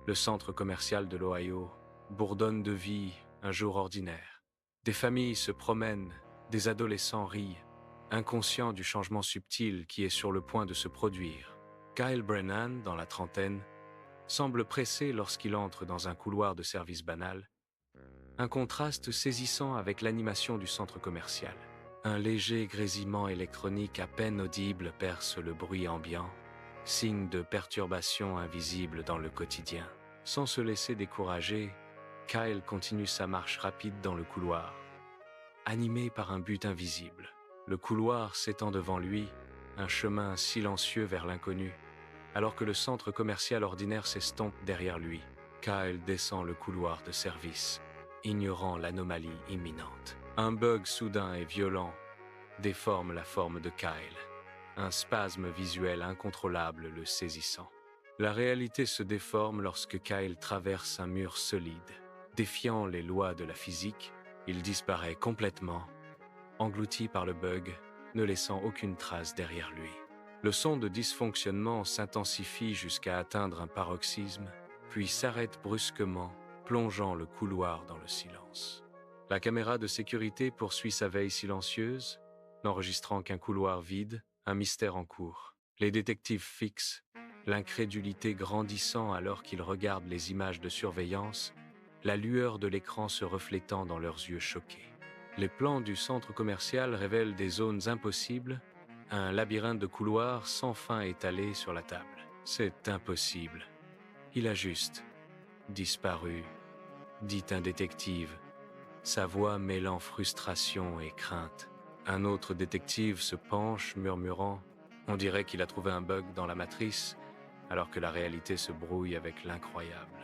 Le centre commercial de l'Ohio bourdonne de vie un jour ordinaire. Des familles se promènent, des adolescents rient, inconscients du changement subtil qui est sur le point de se produire. Kyle Brennan, dans la trentaine, semble pressé lorsqu'il entre dans un couloir de service banal, un contraste saisissant avec l'animation du centre commercial. Un léger grésillement électronique à peine audible perce le bruit ambiant, signe de perturbation invisible dans le quotidien. Sans se laisser décourager, Kyle continue sa marche rapide dans le couloir, animé par un but invisible. Le couloir s'étend devant lui, un chemin silencieux vers l'inconnu, alors que le centre commercial ordinaire s'estompe derrière lui. Kyle descend le couloir de service, ignorant l'anomalie imminente. Un bug soudain et violent déforme la forme de Kyle, un spasme visuel incontrôlable le saisissant. La réalité se déforme lorsque Kyle traverse un mur solide. Défiant les lois de la physique, il disparaît complètement, englouti par le bug, ne laissant aucune trace derrière lui. Le son de dysfonctionnement s'intensifie jusqu'à atteindre un paroxysme, puis s'arrête brusquement, plongeant le couloir dans le silence. La caméra de sécurité poursuit sa veille silencieuse, n'enregistrant qu'un couloir vide, un mystère en cours. Les détectives fixent, l'incrédulité grandissant alors qu'ils regardent les images de surveillance, la lueur de l'écran se reflétant dans leurs yeux choqués. Les plans du centre commercial révèlent des zones impossibles, un labyrinthe de couloirs sans fin étalé sur la table. C'est impossible. Il a juste disparu, dit un détective, sa voix mêlant frustration et crainte. Un autre détective se penche, murmurant « On dirait qu'il a trouvé un bug dans la matrice », alors que la réalité se brouille avec l'incroyable.